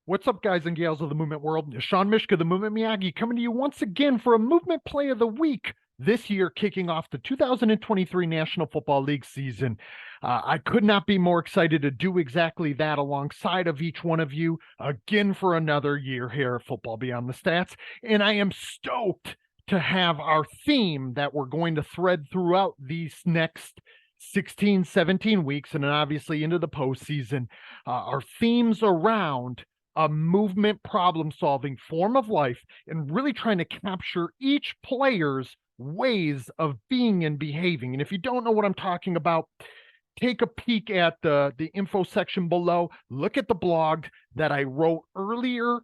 What's up, guys and gals of the movement world? It's Sean Mishka, the Movement Miyagi, coming to you once again for a movement play of the week. This year, kicking off the 2023 National Football League season. I could not be more excited to do exactly that alongside of each one of you again for another year here at Football Beyond the Stats. And I am stoked to have our theme that we're going to thread throughout these next 16, 17 weeks, and then obviously into the postseason. Our themes around a movement problem solving form of life and really trying to capture each player's ways of being and behaving. And if you don't know what I'm talking about, take a peek at the info section below. Look at the blog that I wrote earlier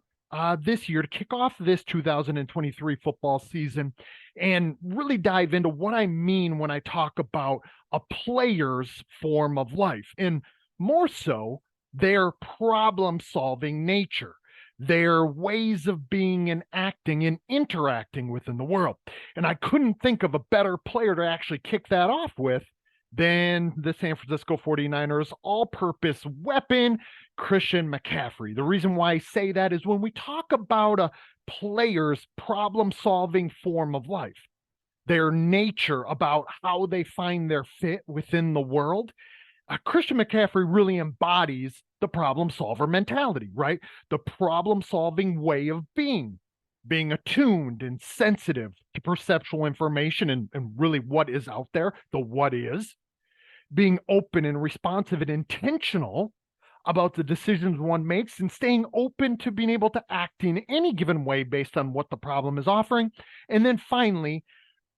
this year to kick off this 2023 football season and really dive into what I mean when I talk about a player's form of life, and more so their problem-solving nature, their ways of being and acting and interacting within the world. And I couldn't think of a better player to actually kick that off with than the San Francisco 49ers all-purpose weapon, Christian McCaffrey. The reason why I say that is when we talk about a player's problem-solving form of life, their nature about how they find their fit within the world, Christian McCaffrey really embodies the problem solver mentality, right? The problem solving way of being attuned and sensitive to perceptual information and really what is out there, the what is, being open and responsive and intentional about the decisions one makes, and staying open to being able to act in any given way based on what the problem is offering. And then finally,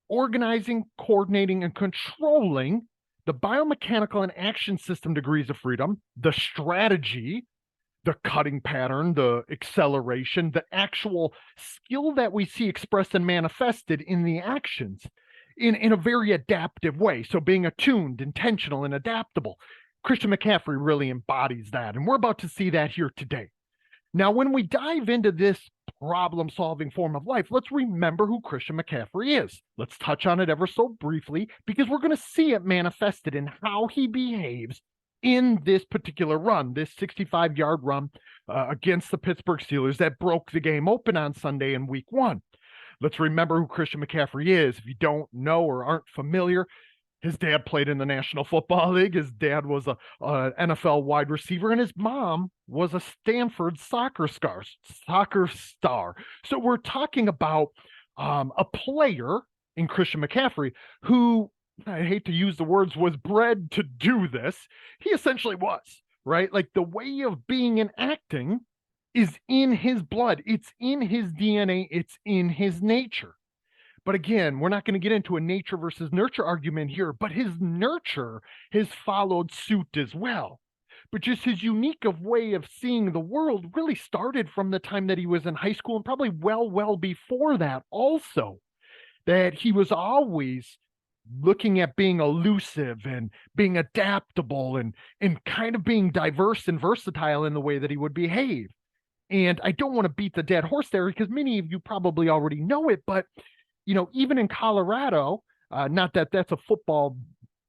organizing, coordinating, and controlling the biomechanical and action system degrees of freedom, the strategy, the cutting pattern, the acceleration, the actual skill that we see expressed and manifested in the actions in a very adaptive way. So being attuned, intentional, and adaptable. Christian McCaffrey really embodies that, and we're about to see that here today. Now, when we dive into this problem-solving form of life, let's remember who Christian McCaffrey is. Let's touch on it ever so briefly, because we're going to see it manifested in how he behaves in this particular run, this 65-yard run against the Pittsburgh Steelers that broke the game open on Sunday in Week 1. Let's remember who Christian McCaffrey is. If you don't know or aren't familiar, his dad played in the National Football League. His dad was a NFL wide receiver, and his mom was a Stanford soccer star. So we're talking about a player in Christian McCaffrey who, I hate to use the words, was bred to do this. He essentially was, right? Like the way of being and acting is in his blood. It's in his DNA. It's in his nature. But again, we're not going to get into a nature versus nurture argument here, but his nurture has followed suit as well. But just his unique way of seeing the world really started from the time that he was in high school, and probably well before that also, that he was always looking at being elusive and being adaptable and kind of being diverse and versatile in the way that he would behave. And I don't want to beat the dead horse there because many of you probably already know it, but even in Colorado, not that that's a football,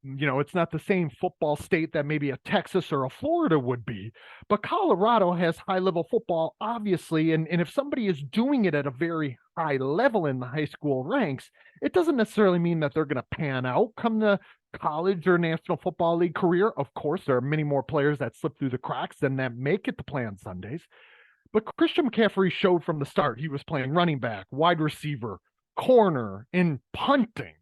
it's not the same football state that maybe a Texas or a Florida would be, but Colorado has high-level football, obviously, and if somebody is doing it at a very high level in the high school ranks, it doesn't necessarily mean that they're going to pan out come the college or National Football League career. Of course, there are many more players that slip through the cracks than that make it to play on Sundays, but Christian McCaffrey showed from the start he was playing running back, wide receiver, corner, and punting.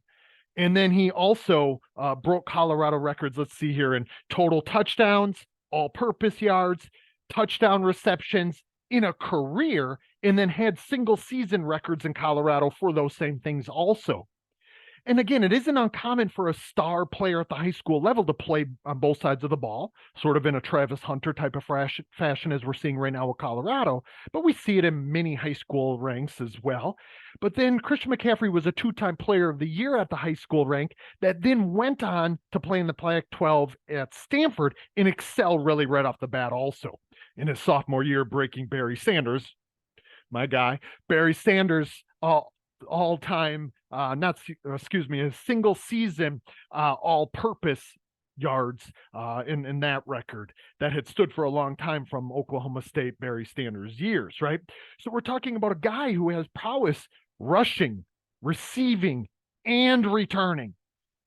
And then he also broke Colorado records, let's see here, in total touchdowns, all-purpose yards, touchdown receptions in a career, and then had single-season records in Colorado for those same things also. And again, it isn't uncommon for a star player at the high school level to play on both sides of the ball, sort of in a Travis Hunter type of fashion as we're seeing right now with Colorado, but we see it in many high school ranks as well. But then Christian McCaffrey was a two-time player of the year at the high school rank that then went on to play in the Pac-12 at Stanford and excel really right off the bat also. In his sophomore year, breaking Barry Sanders, my guy, Barry Sanders, all-time, a single season all-purpose yards in that record that had stood for a long time from Oklahoma State Barry Sanders years, right? So we're talking about a guy who has prowess rushing, receiving, and returning,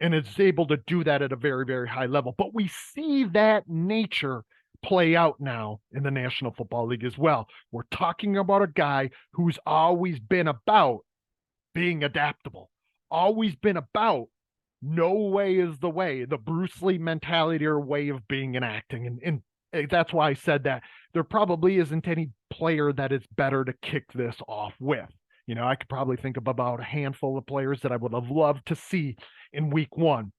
and is able to do that at a very, very high level. But we see that nature play out now in the National Football League as well. We're talking about a guy who's always been about being adaptable, always been about no way is the way, the Bruce Lee mentality or way of being and acting. And that's why I said that there probably isn't any player that is better to kick this off with. You know, I could probably think of about a handful of players that I would have loved to see in week one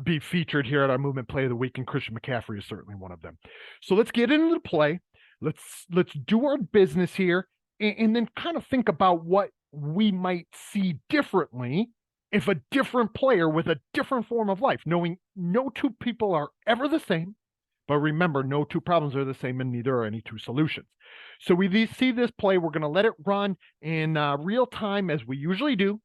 be featured here at our Movement Play of the Week, and Christian McCaffrey is certainly one of them. So let's get into the play. Let's do our business here, and then kind of think about what we might see differently if a different player with a different form of life, knowing no two people are ever the same, but remember, no two problems are the same and neither are any two solutions. So we see this play. We're going to let it run in real time as we usually do.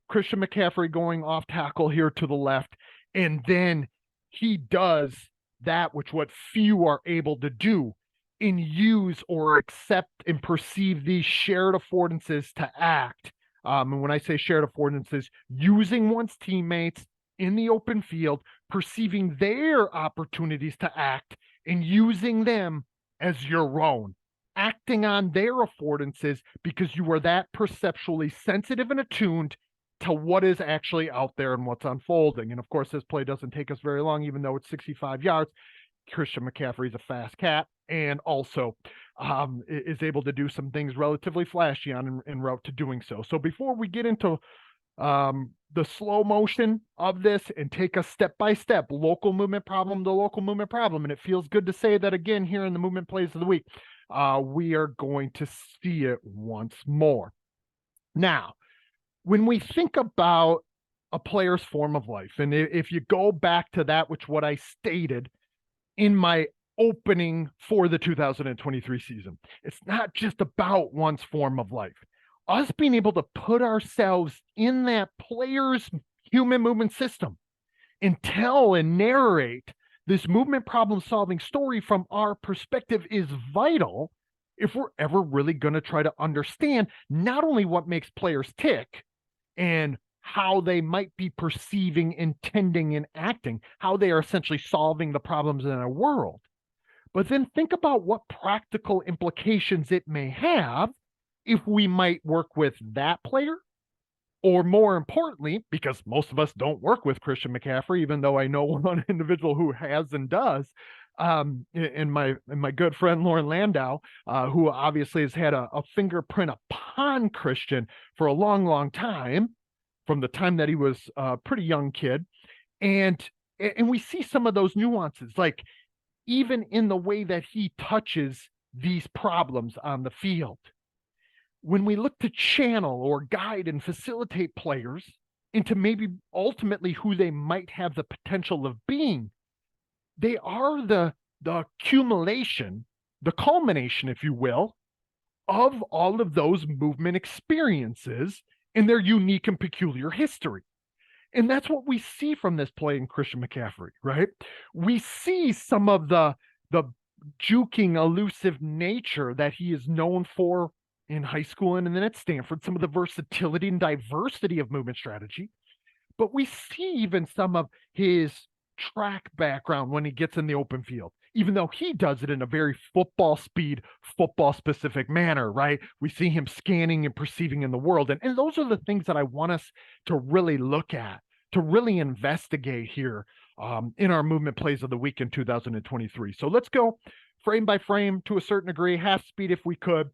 Christian McCaffrey going off tackle here to the left, and then he does that which what few are able to do, and use or accept and perceive these shared affordances to act. And when I say shared affordances, using one's teammates in the open field, perceiving their opportunities to act and using them as your own, acting on their affordances because you are that perceptually sensitive and attuned to what is actually out there and what's unfolding. And of course, this play doesn't take us very long, even though it's 65 yards. Christian McCaffrey is a fast cat and also is able to do some things relatively flashy on en route to doing so. So before we get into the slow motion of this and take a step-by-step local movement problem to local movement problem, and it feels good to say that again here in the Movement Plays of the Week, we are going to see it once more. Now, when we think about a player's form of life, and if you go back to that, which what I stated in my opening for the 2023 season, it's not just about one's form of life. Us being able to put ourselves in that player's human movement system and tell and narrate this movement problem solving story from our perspective is vital if we're ever really going to try to understand not only what makes players tick and how they might be perceiving, intending, and acting, how they are essentially solving the problems in our world, but then think about what practical implications it may have if we might work with that player, or more importantly, because most of us don't work with Christian McCaffrey, even though I know one individual who has and does, and my good friend Lauren Landau, who obviously has had a fingerprint upon Christian for a long, long time, from the time that he was a pretty young kid. And we see some of those nuances, like even in the way that he touches these problems on the field. When we look to channel or guide and facilitate players into maybe ultimately who they might have the potential of being, they are the accumulation, the culmination, if you will, of all of those movement experiences in their unique and peculiar history. And that's what we see from this play in Christian McCaffrey, right? We see some of the juking, elusive nature that he is known for in high school and then at Stanford, some of the versatility and diversity of movement strategy. But we see even some of his track background when he gets in the open field, even though he does it in a very football speed, football specific manner, right? We see him scanning and perceiving in the world. And those are the things that I want us to really look at, to really investigate here in our Movement Plays of the Week in 2023. So let's go frame by frame to a certain degree, half speed if we could,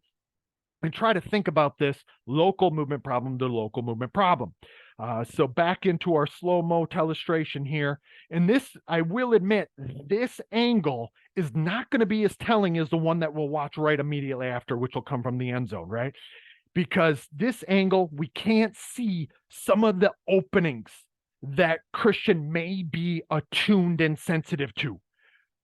and try to think about this local movement problem to local movement problem. So back into our slow-mo illustration here. And this, I will admit, this angle is not going to be as telling as the one that we'll watch right immediately after, which will come from the end zone, right? Because this angle, we can't see some of the openings that Christian may be attuned and sensitive to.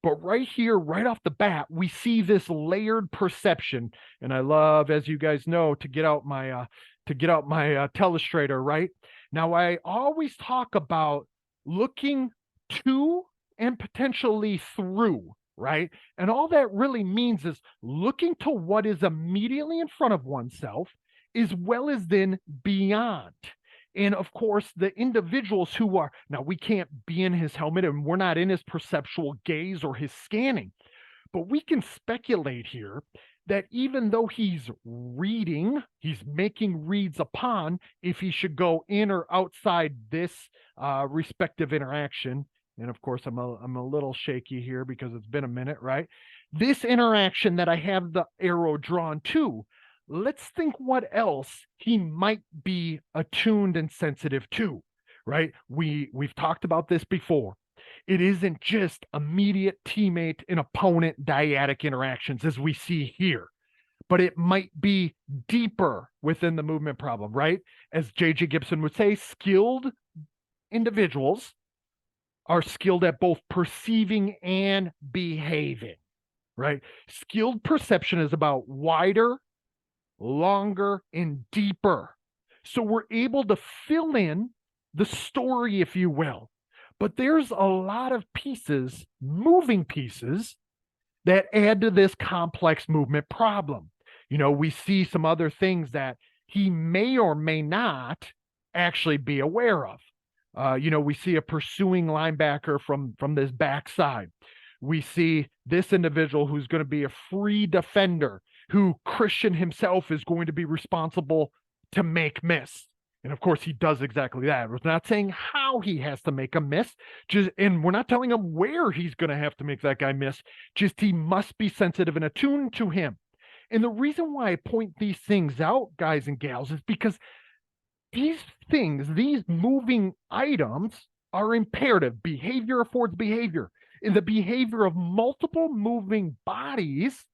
But right here, right off the bat, we see this layered perception. And I love, as you guys know, to get out my telestrator, right? Now, I always talk about looking to and potentially through, right? And all that really means is looking to what is immediately in front of oneself, as well as then beyond. And of course, the individuals who are, now we can't be in his helmet and we're not in his perceptual gaze or his scanning, but we can speculate here that even though he's reading, he's making reads upon if he should go in or outside this respective interaction. And of course, I'm a little shaky here because it's been a minute, right? This interaction that I have the arrow drawn to, let's think what else he might be attuned and sensitive to, right? We've talked about this before. It isn't just immediate teammate and opponent dyadic interactions as we see here, but it might be deeper within the movement problem, right? As J.J. Gibson would say, skilled individuals are skilled at both perceiving and behaving, right? Skilled perception is about wider, longer, and deeper. So we're able to fill in the story, if you will. But there's a lot of pieces, moving pieces, that add to this complex movement problem. You know, we see some other things that he may or may not actually be aware of. You know, we see a pursuing linebacker from this backside. We see this individual who's going to be a free defender, who Christian himself is going to be responsible to make miss. And of course, he does exactly that. We're not saying how he has to make a miss, and we're not telling him where he's going to have to make that guy miss. Just he must be sensitive and attuned to him. And the reason why I point these things out, guys and gals, is because these things, these moving items, are imperative. Behavior affords behavior. And the behavior of multiple moving bodies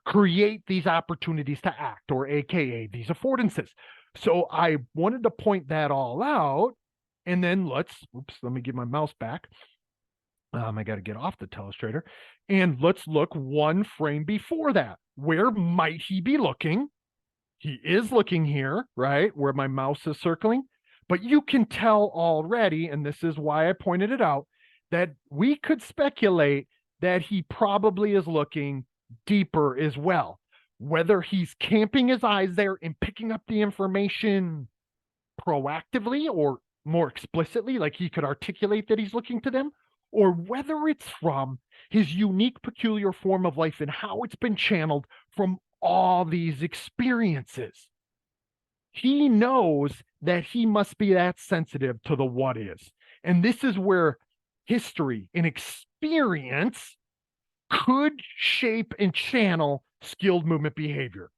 create these opportunities to act, or AKA these affordances. So I wanted to point that all out, and then let me get my mouse back. I got to get off the telestrator, and let's look one frame before that. Where might he be looking? He is looking here, right, where my mouse is circling, but you can tell already, and this is why I pointed it out, that we could speculate that he probably is looking deeper as well. Whether he's camping his eyes there and picking up the information proactively or more explicitly, like he could articulate that he's looking to them, or whether it's from his unique, peculiar form of life and how it's been channeled from all these experiences. He knows that he must be that sensitive to the what is. And this is where history and experience could shape and channel skilled movement behavior.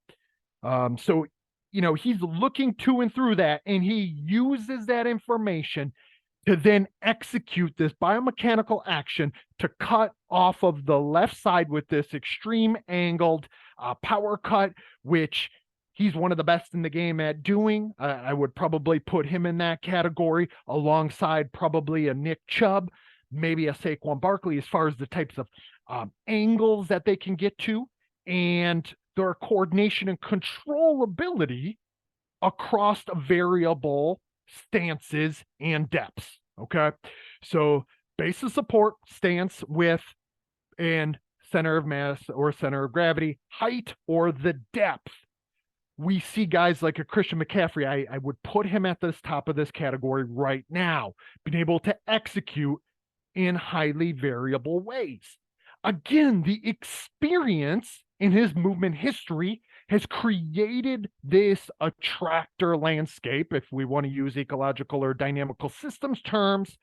So, you know, he's looking to and through that, and he uses that information to then execute this biomechanical action to cut off of the left side with this extreme angled power cut, which he's one of the best in the game at doing. I would probably put him in that category alongside probably a Nick Chubb, maybe a Saquon Barkley, as far as the types of angles that they can get to, and their coordination and controllability across variable stances and depths. Okay, so base of support, stance, width, and center of mass or center of gravity, height, or the depth. We see guys like a Christian McCaffrey. I would put him at the top of this category right now, being able to execute in highly variable ways. Again, the experience in his movement history has created this attractor landscape, if we want to use ecological or dynamical systems terms,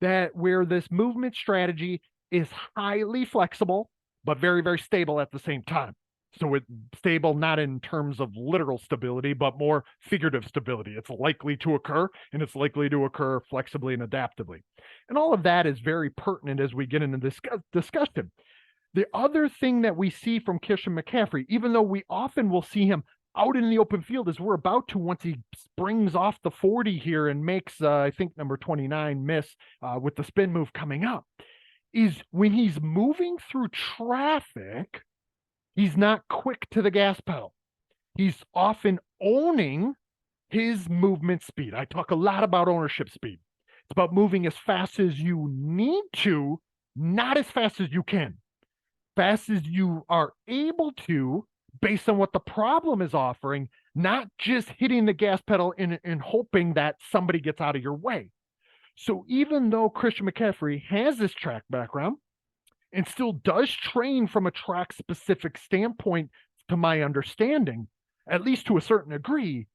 that where this movement strategy is highly flexible, but very, very stable at the same time. So it's stable not in terms of literal stability, but more figurative stability. It's likely to occur, and it's likely to occur flexibly and adaptively. And all of that is very pertinent as we get into this discussion. The other thing that we see from Christian McCaffrey, even though we often will see him out in the open field as we're about to once he springs off the 40 here and makes, I think, number 29 miss with the spin move coming up, is when he's moving through traffic, he's not quick to the gas pedal. He's often owning his movement speed. I talk a lot about ownership speed. It's about moving as fast as you need to, not as fast as you can. Fast as you are able to, based on what the problem is offering, not just hitting the gas pedal and hoping that somebody gets out of your way. So even though Christian McCaffrey has this track background and still does train from a track specific standpoint, to my understanding, at least to a certain degree,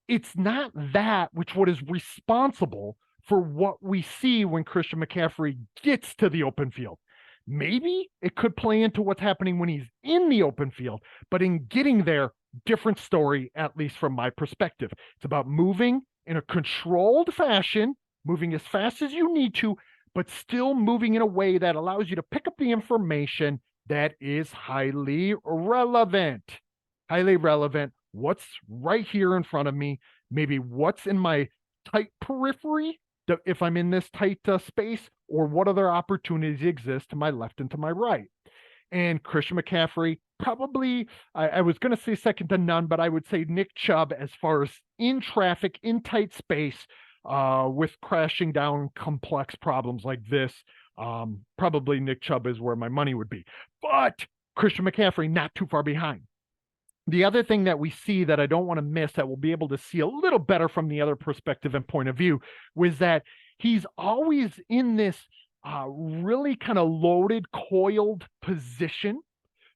it's not that which what is responsible for what we see when Christian McCaffrey gets to the open field. Maybe it could play into what's happening when he's in the open field, but in getting there, different story, at least from my perspective. It's about moving in a controlled fashion, moving as fast as you need to, but still moving in a way that allows you to pick up the information that is highly relevant. Highly relevant. What's right here in front of me, maybe what's in my tight periphery, if I'm in this tight space, or what other opportunities exist to my left and to my right. And Christian McCaffrey, probably, I was going to say second to none, but I would say Nick Chubb as far as in traffic, in tight space, with crashing down complex problems like this. Probably Nick Chubb is where my money would be. But Christian McCaffrey, not too far behind. The other thing that we see that I don't want to miss, that we'll be able to see a little better from the other perspective and point of view, was that he's always in this really kind of loaded, coiled position.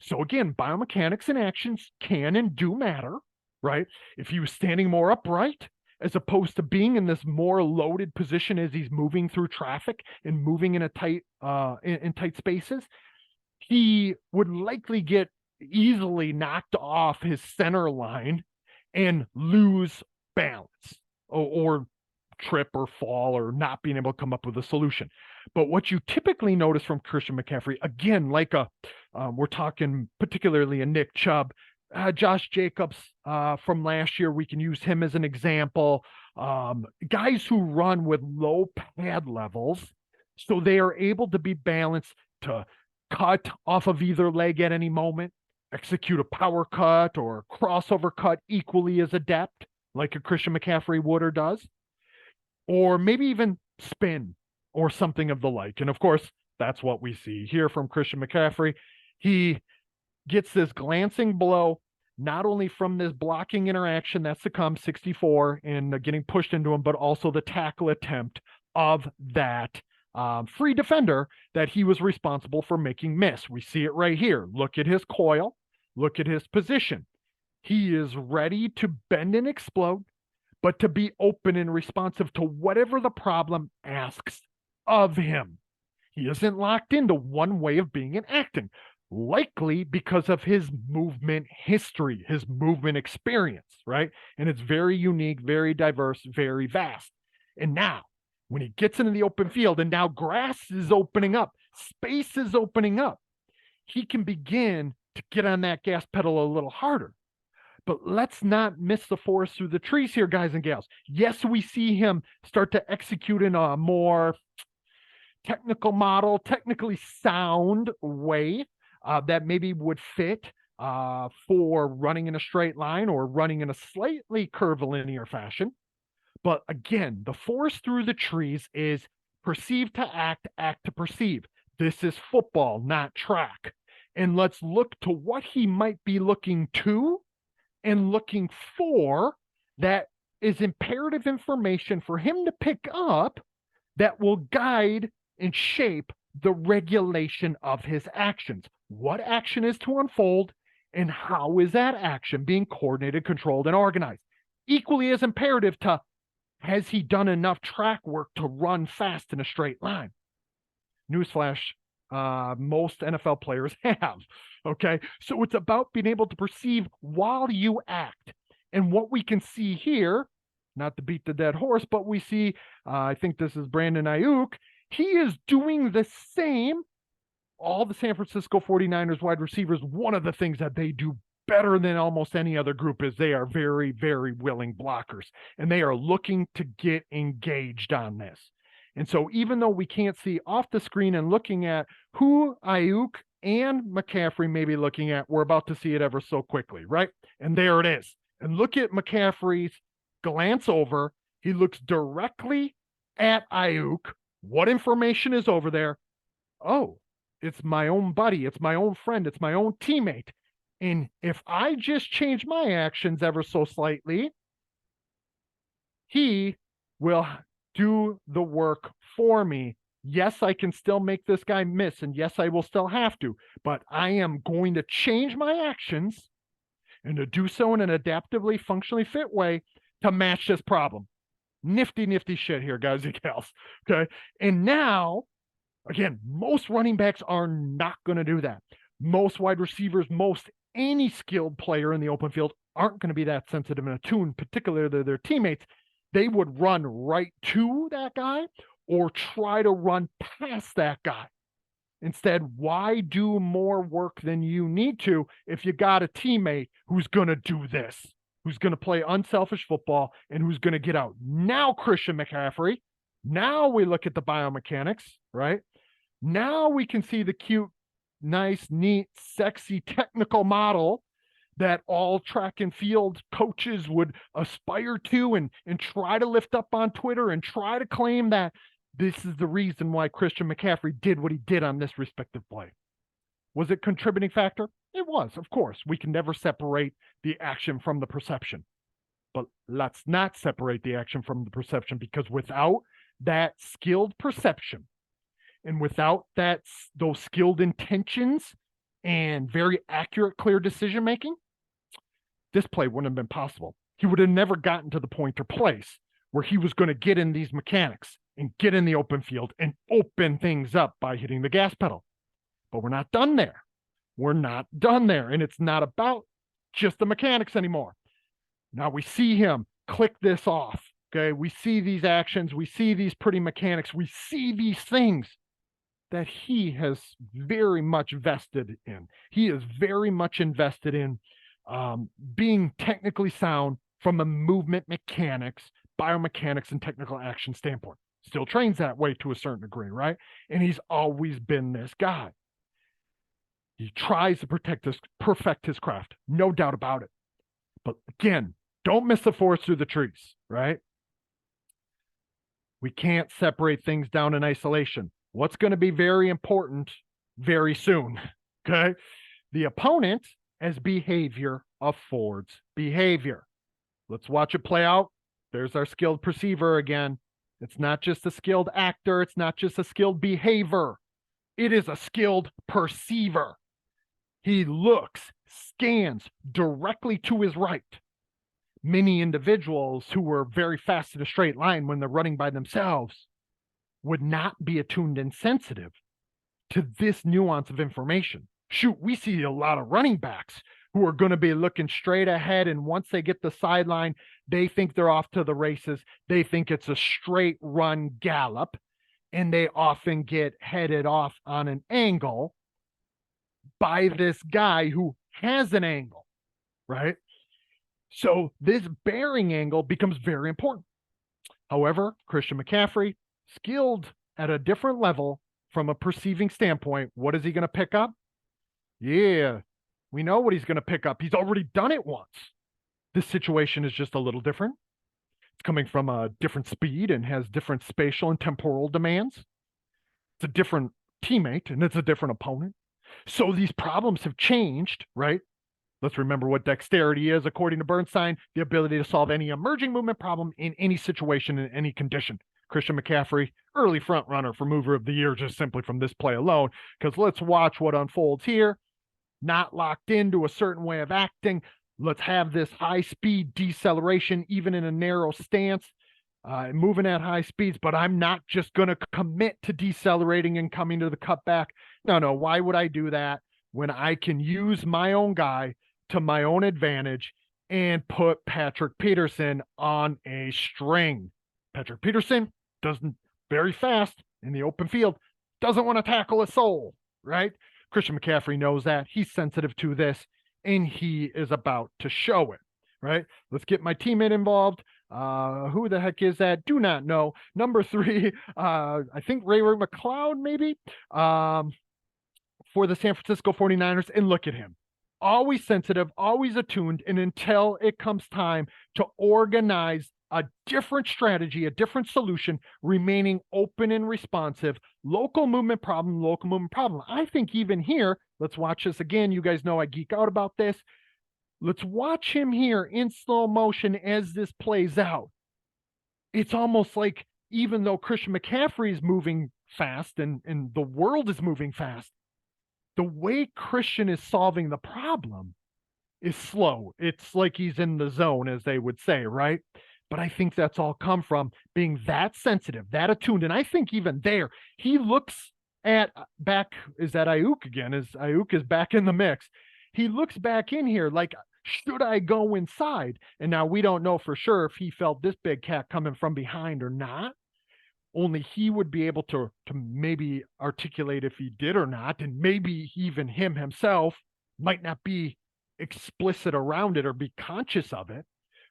So again, biomechanics and actions can and do matter, right? If he was standing more upright, as opposed to being in this more loaded position as he's moving through traffic and moving in a tight in tight spaces, he would likely get easily knocked off his center line and lose balance, or trip or fall, or not being able to come up with a solution. But what you typically notice from Christian McCaffrey, again, like we're talking particularly a Nick Chubb, Josh Jacobs from last year, we can use him as an example. Guys who run with low pad levels, so they are able to be balanced to cut off of either leg at any moment, execute a power cut or crossover cut equally as adept, like a Christian McCaffrey would or does, or maybe even spin or something of the like. And of course, that's what we see here from Christian McCaffrey. He gets this glancing blow, not only from this blocking interaction that succumbs 64 and getting pushed into him, but also the tackle attempt of that free defender that he was responsible for making miss. We see it right here. Look at his coil. Look at his position. He is ready to bend and explode, but to be open and responsive to whatever the problem asks of him. He isn't locked into one way of being and acting, likely because of his movement history, his movement experience, right? And it's very unique, very diverse, very vast. And now, when he gets into the open field and now grass is opening up, space is opening up, he can begin to get on that gas pedal a little harder. But let's not miss the forest through the trees here, guys and gals. Yes, we see him start to execute in a more technical model, technically sound way that maybe would fit for running in a straight line or running in a slightly curvilinear fashion. But again, the forest through the trees is perceive to act, act to perceive. This is football, not track. And let's look to what he might be looking to and looking for that is imperative information for him to pick up that will guide and shape the regulation of his actions. What action is to unfold, and how is that action being coordinated, controlled, and organized? Equally as imperative to, has he done enough track work to run fast in a straight line? Newsflash, most NFL players have, okay? So it's about being able to perceive while you act. And what we can see here, not to beat the dead horse, but we see, I think this is Brandon Ayuk, he is doing the same. All the San Francisco 49ers wide receivers, one of the things that they do better than almost any other group is they are very, very willing blockers, and they are looking to get engaged on this. And so even though we can't see off the screen and looking at who Ayuk and McCaffrey may be looking at, we're about to see it ever so quickly, right? And there it is. And look at McCaffrey's glance over. He looks directly at Ayuk. What information is over there? Oh, it's my own buddy. It's my own friend. It's my own teammate. And if I just change my actions ever so slightly, he will do the work for me. Yes, I can still make this guy miss, and yes, I will still have to, but I am going to change my actions and to do so in an adaptively, functionally fit way to match this problem. Nifty, nifty shit here, guys and gals. Okay. And now, again, most running backs are not going to do that. Most wide receivers, most any skilled player in the open field aren't going to be that sensitive and attuned, particularly to their teammates. They would run right to that guy or try to run past that guy. Instead, why do more work than you need to if you got a teammate who's going to do this, who's going to play unselfish football, and who's going to get out? Now, Christian McCaffrey, now we look at the biomechanics, right? Now we can see the cute, nice, neat, sexy, technical model that all track and field coaches would aspire to and try to lift up on Twitter and try to claim that this is the reason why Christian McCaffrey did what he did on this respective play. Was it a contributing factor? It was, of course. We can never separate the action from the perception. But let's not separate the action from the perception, because without that skilled perception and without those skilled intentions and very accurate, clear decision making, this play wouldn't have been possible. He would have never gotten to the point or place where he was going to get in these mechanics and get in the open field and open things up by hitting the gas pedal. But we're not done there. We're not done there. And it's not about just the mechanics anymore. Now we see him click this off. Okay. We see these actions. We see these pretty mechanics. We see these things that he has very much vested in. He is very much invested in being technically sound from a movement mechanics, biomechanics, and technical action standpoint. Still trains that way to a certain degree, right? And he's always been this guy. He tries to perfect his craft, no doubt about it. But again, don't miss the forest through the trees, right? We can't separate things down in isolation. What's going to be very important very soon, okay? The opponent as behavior affords behavior. Let's watch it play out. There's our skilled perceiver again. It's not just a skilled actor. It's not just a skilled behavior. It is a skilled perceiver. He looks, scans directly to his right. Many individuals who were very fast in a straight line when they're running by themselves would not be attuned and sensitive to this nuance of information. Shoot, we see a lot of running backs who are going to be looking straight ahead, and once they get the sideline, they think they're off to the races. They think it's a straight run gallop, and they often get headed off on an angle by this guy who has an angle, right? So this bearing angle becomes very important. However, Christian McCaffrey, skilled at a different level from a perceiving standpoint, what is he going to pick up? Yeah, we know what he's going to pick up. He's already done it once. This situation is just a little different. It's coming from a different speed and has different spatial and temporal demands. It's a different teammate and it's a different opponent. So these problems have changed, right? Let's remember what dexterity is, according to Bernstein, the ability to solve any emerging movement problem in any situation, in any condition. Christian McCaffrey, early front runner for mover of the year, just simply from this play alone, because let's watch what unfolds here. Not locked into a certain way of acting. Let's have this high speed deceleration, even in a narrow stance, moving at high speeds, but I'm not just going to commit to decelerating and coming to the cutback. No, why would I do that when I can use my own guy to my own advantage and put Patrick Peterson on a string? Patrick Peterson doesn't very fast in the open field, doesn't want to tackle a soul, right? Christian McCaffrey knows that. He's sensitive to this, and he is about to show it, right? Let's get my teammate involved. Who the heck is that? Do not know. Number 3, I think Ray McLeod, maybe, for the San Francisco 49ers. And look at him. Always sensitive, always attuned, and until it comes time to organize a different strategy, a different solution, remaining open and responsive. Local movement problem, local movement problem. I think even here, let's watch this again. You guys know I geek out about this. Let's watch him here in slow motion as this plays out. It's almost like even though Christian McCaffrey is moving fast and the world is moving fast, the way Christian is solving the problem is slow. It's like he's in the zone, as they would say, right? But I think that's all come from being that sensitive, that attuned. And I think even there, he looks at back, is that Ayuk again? Is Ayuk is back in the mix. He looks back in here like, should I go inside? And now we don't know for sure if he felt this big cat coming from behind or not. Only he would be able to maybe articulate if he did or not. And maybe even him himself might not be explicit around it or be conscious of it,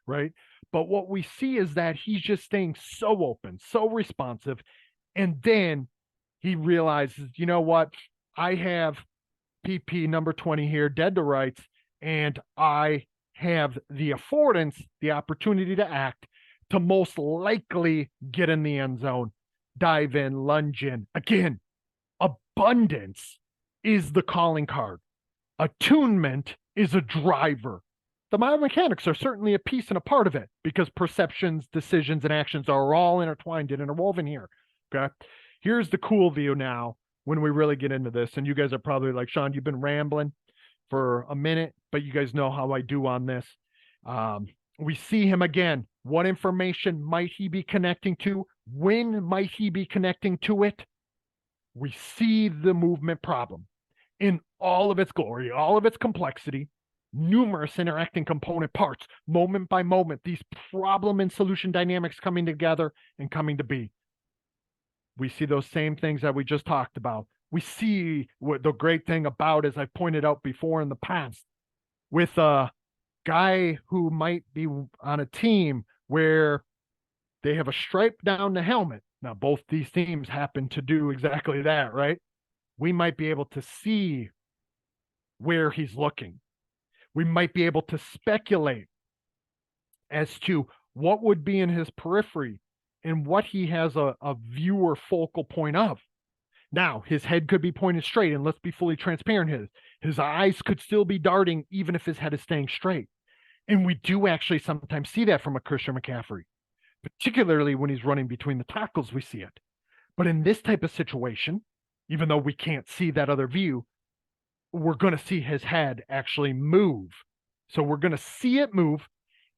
right? But what we see is that he's just staying so open, so responsive. And then he realizes, you know what? I have PP number 20 here, dead to rights, and I have the affordance, the opportunity to act, to most likely get in the end zone, dive in, lunge in. Again, abundance is the calling card. Attunement is a driver. The biomechanics are certainly a piece and a part of it because perceptions, decisions, and actions are all intertwined and interwoven here. Okay. Here's the cool view now when we really get into this. And you guys are probably like, Sean, you've been rambling for a minute, but you guys know how I do on this. We see him again. What information might he be connecting to? When might he be connecting to it? We see the movement problem in all of its glory, all of its complexity, numerous interacting component parts, moment by moment, these problem and solution dynamics coming together and coming to be. We see those same things that we just talked about. We see what the great thing about, as I've pointed out before in the past, with a guy who might be on a team where they have a stripe down the helmet. Now, both these teams happen to do exactly that, right? We might be able to see where he's looking. We might be able to speculate as to what would be in his periphery and what he has a view or focal point of. Now, his head could be pointed straight, and let's be fully transparent. His eyes could still be darting even if his head is staying straight. And we do actually sometimes see that from a Christian McCaffrey, particularly when he's running between the tackles, we see it. But in this type of situation, even though we can't see that other view, we're going to see his head actually move. So we're going to see it move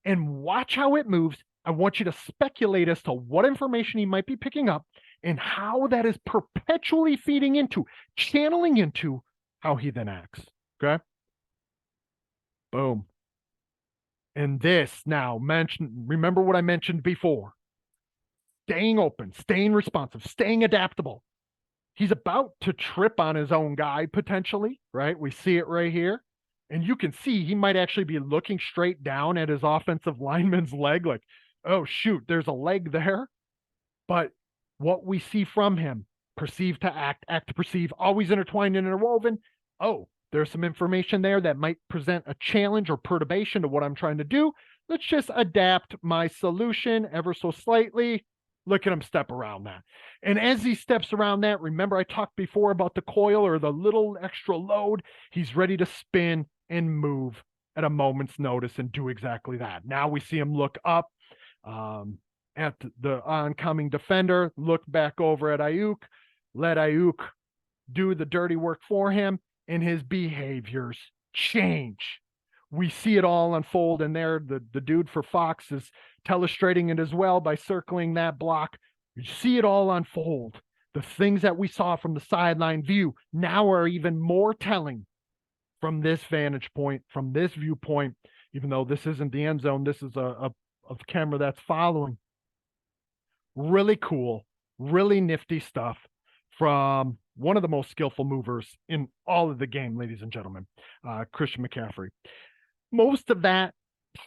and watch how it moves. I want you to speculate as to what information he might be picking up and how that is perpetually feeding into, channeling into how he then acts. Okay? Boom. And this now, remember what I mentioned before. Staying open, staying responsive, staying adaptable. He's about to trip on his own guy, potentially, right? We see it right here. And you can see he might actually be looking straight down at his offensive lineman's leg, like, oh, shoot, there's a leg there. But what we see from him, perceive to act, act to perceive, always intertwined and interwoven. Oh, there's some information there that might present a challenge or perturbation to what I'm trying to do. Let's just adapt my solution ever so slightly. Look at him step around that. And as he steps around that, remember I talked before about the coil or the little extra load. He's ready to spin and move at a moment's notice and do exactly that. Now we see him look up at the oncoming defender, look back over at Ayuk, let Ayuk do the dirty work for him, and his behaviors change. We see it all unfold, and there the dude for Fox is illustrating it as well by circling that block. You see it all unfold. The things that we saw from the sideline view now are even more telling from this vantage point, from this viewpoint, even though this isn't the end zone, this is a camera that's following. Really cool, really nifty stuff from one of the most skillful movers in all of the game, ladies and gentlemen, Christian McCaffrey. Most of that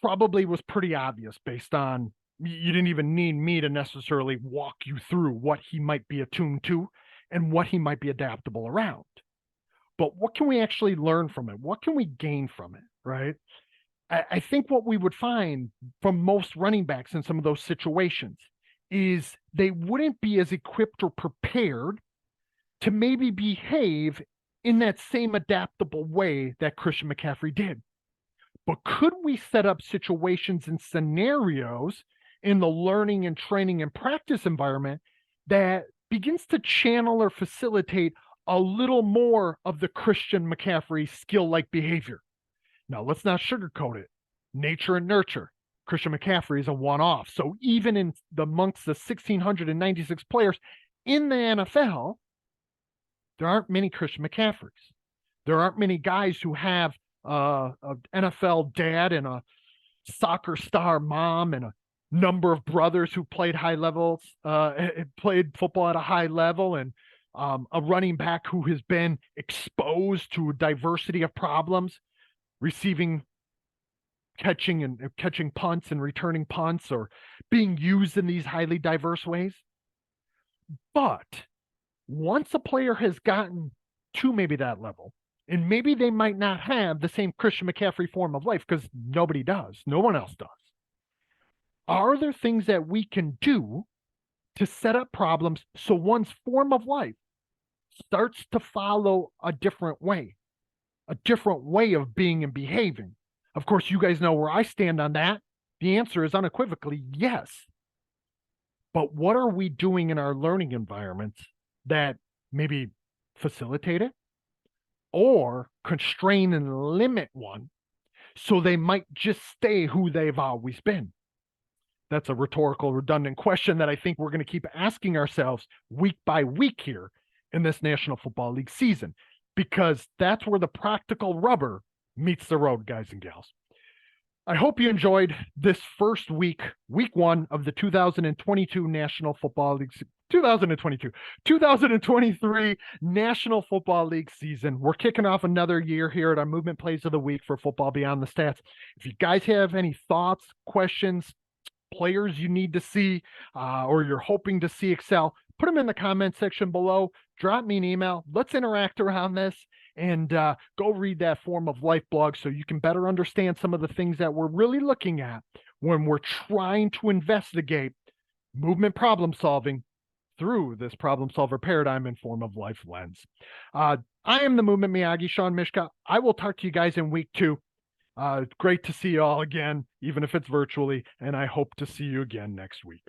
probably was pretty obvious based on, you didn't even need me to necessarily walk you through what he might be attuned to and what he might be adaptable around. But what can we actually learn from it? What can we gain from it, right? I think what we would find from most running backs in some of those situations is they wouldn't be as equipped or prepared to maybe behave in that same adaptable way that Christian McCaffrey did. But could we set up situations and scenarios in the learning and training and practice environment that begins to channel or facilitate a little more of the Christian McCaffrey skill-like behavior? Now, let's not sugarcoat it. Nature and nurture. Christian McCaffrey is a one-off. So even in amongst the 1,696 players in the NFL, there aren't many Christian McCaffreys. There aren't many guys who have an NFL dad and a soccer star mom and a number of brothers who played high levels, played football at a high level, and a running back who has been exposed to a diversity of problems, catching punts and returning punts, or being used in these highly diverse ways. But once a player has gotten to maybe that level, and maybe they might not have the same Christian McCaffrey form of life, because nobody does, no one else does. Are there things that we can do to set up problems so one's form of life starts to follow a different way of being and behaving? Of course, you guys know where I stand on that. The answer is unequivocally yes. But what are we doing in our learning environments that maybe facilitate it or constrain and limit one so they might just stay who they've always been? That's a rhetorical, redundant question that I think we're going to keep asking ourselves week by week here in this National Football League season, because that's where the practical rubber meets the road, guys and gals. I hope you enjoyed this first week 1 of the 2022 National Football League, 2023 National Football League season. We're kicking off another year here at our Movement Plays of the Week for Football Beyond the Stats. If you guys have any thoughts, questions, players you need to see, or you're hoping to see excel, put them in the comment section below. Drop me an email. Let's interact around this, and go read that Form of Life blog so you can better understand some of the things that we're really looking at when we're trying to investigate movement problem solving through this problem solver paradigm and Form of Life lens. I am the Movement Miyagi, Sean Mishka. I will talk to you guys in week 2. Great to see you all again, even if it's virtually, and I hope to see you again next week.